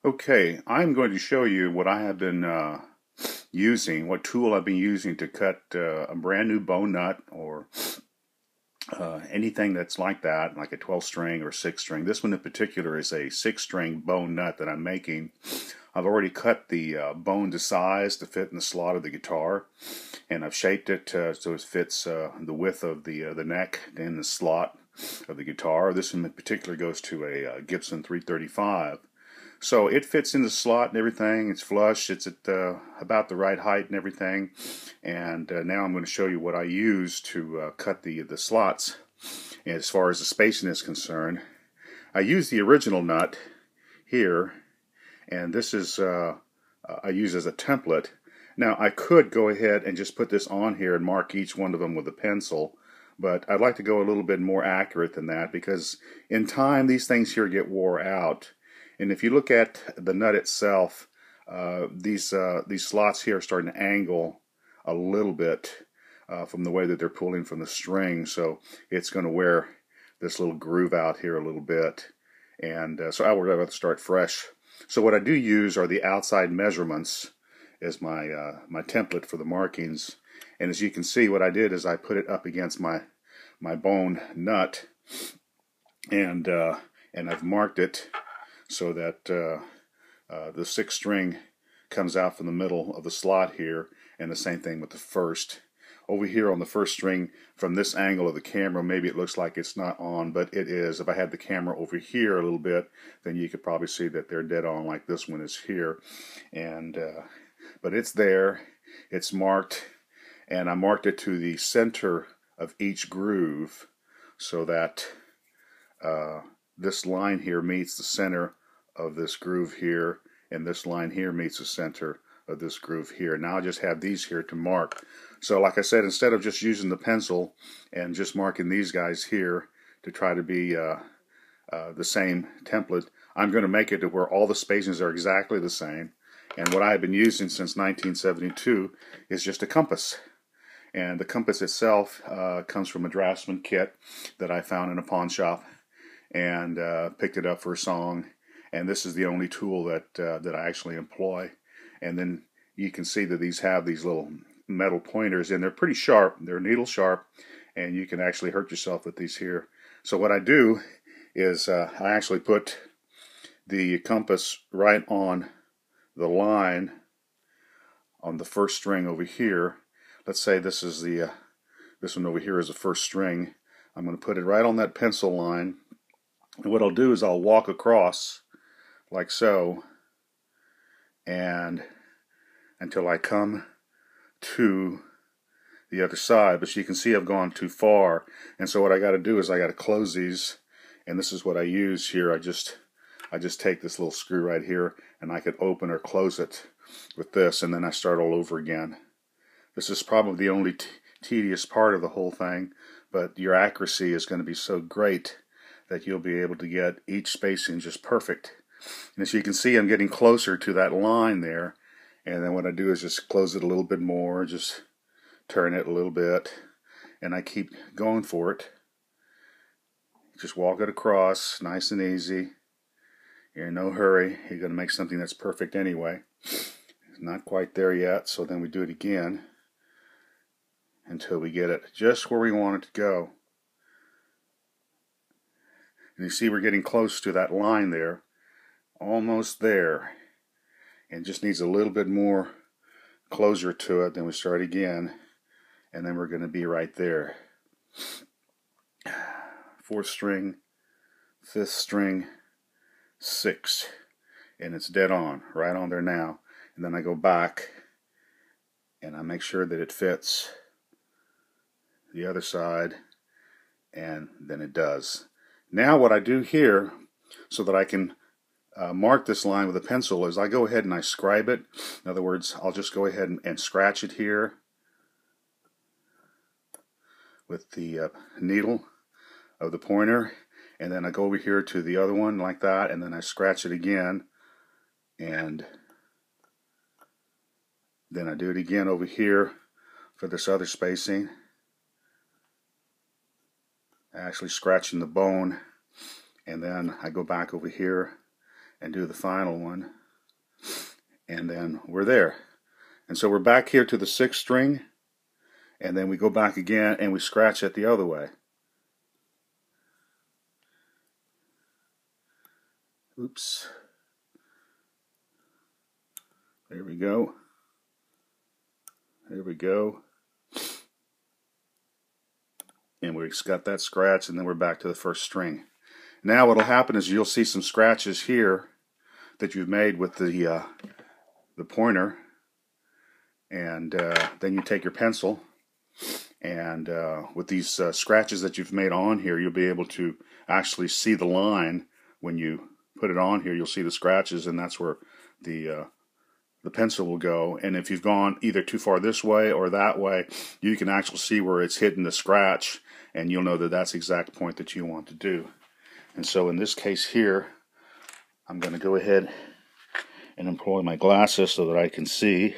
Okay, I'm going to show you what I have been using, what tool I've been using to cut a brand new bone nut or anything that's like that, like a 12 string or 6 string. This one in particular is a 6 string bone nut that I'm making. I've already cut the bone to size to fit in the slot of the guitar, and I've shaped it so it fits the width of the neck in the slot of the guitar. This one in particular goes to a Gibson 335. So it fits in the slot and everything. It's flush. It's at about the right height and everything. And now I'm going to show you what I use to cut the slots. And as far as the spacing is concerned, I use the original nut here, and this is I use as a template. Now I could go ahead and just put this on here and mark each one of them with a pencil, but I'd like to go a little bit more accurate than that, because in time these things here get wore out. And if you look at the nut itself, these slots here are starting to angle a little bit from the way that they're pulling from the string, so it's going to wear this little groove out here a little bit, and so I would have to start fresh. So what I do use are the outside measurements as my my template for the markings. And as you can see, what I did is I put it up against my bone nut, and I've marked it so that the 6 string comes out from the middle of the slot here, and the same thing with the first. Over here on the first string, from this angle of the camera, maybe it looks like it's not on, but it is. If I had the camera over here a little bit, then you could probably see that they're dead on, like this one is here. And but it's there, it's marked, and I marked it to the center of each groove so that this line here meets the center of this groove here, and this line here meets the center of this groove here. Now I just have these here to mark. So like I said, instead of just using the pencil and just marking these guys here to try to be the same template, I'm going to make it to where all the spacings are exactly the same. And what I've been using since 1972 is just a compass. And the compass itself comes from a draftsman kit that I found in a pawn shop, and picked it up for a song. And this is the only tool that I actually employ. And then you can see that these have these little metal pointers, and they're pretty sharp. They're needle sharp, and you can actually hurt yourself with these here. So what I do is I actually put the compass right on the line on the first string over here. Let's say this is the this one over here is the first string. I'm going to put it right on that pencil line, and what I'll do is I'll walk across like so, and until I come to the other side. But you can see I've gone too far, and so what I got to do is I got to close these, and this is what I use here. I just take this little screw right here, and I could open or close it with this, and then I start all over again. This is probably the only tedious part of the whole thing, but your accuracy is going to be so great that you'll be able to get each spacing just perfect. And as you can see, I'm getting closer to that line there, and then what I do is just close it a little bit more, just turn it a little bit, and I keep going for it. Just walk it across, nice and easy. You're in no hurry. You're going to make something that's perfect anyway. It's not quite there yet, so then we do it again until we get it just where we want it to go. And you see we're getting close to that line there. Almost there, and just needs a little bit more closure to it. Then we start again, and then we're going to be right there. 4th string, 5th string, 6, and it's dead on, right on there now. And then I go back and I make sure that it fits the other side, and then it does. Now what I do here, so that I can mark this line with a pencil, is I go ahead and I scribe it. In other words, I'll just go ahead and scratch it here with the needle of the pointer, and then I go over here to the other one like that, and then I scratch it again, and then I do it again over here for this other spacing, actually scratching the bone, and then I go back over here and do the final one, and then we're there. And so we're back here to the 6th string, and then we go back again and we scratch it the other way. Oops. There we go. There we go. And we've got that scratch, and then we're back to the 1st string. Now what'll happen is you'll see some scratches here that you've made with the pointer, and then you take your pencil, and with these scratches that you've made on here, you'll be able to actually see the line. When you put it on here, you'll see the scratches, and that's where the pencil will go. And if you've gone either too far this way or that way, you can actually see where it's hitting the scratch, and you'll know that that's the exact point that you want to do. And so in this case here, I'm going to go ahead and employ my glasses so that I can see.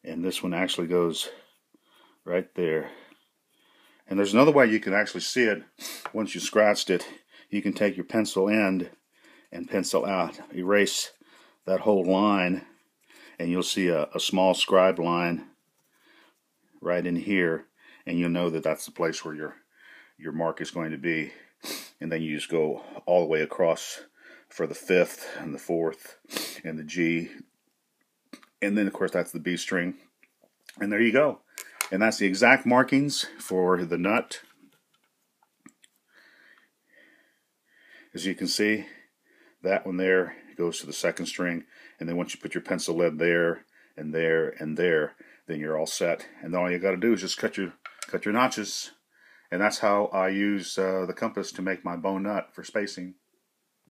And this one actually goes right there. And there's another way you can actually see it. Once you scratched it, you can take your pencil end and pencil out, erase that whole line, and you'll see a small scribed line right in here, and you'll know that that's the place where your mark is going to be. And then you just go all the way across for the 5th and the 4th and the G, and then of course that's the B string, and there you go. And that's the exact markings for the nut. As you can see, that one there goes to the 2nd string, and then once you put your pencil lead there and there and there, then you're all set. And all you got to do is just cut your notches. And that's how I use the compass to make my bone nut for spacing.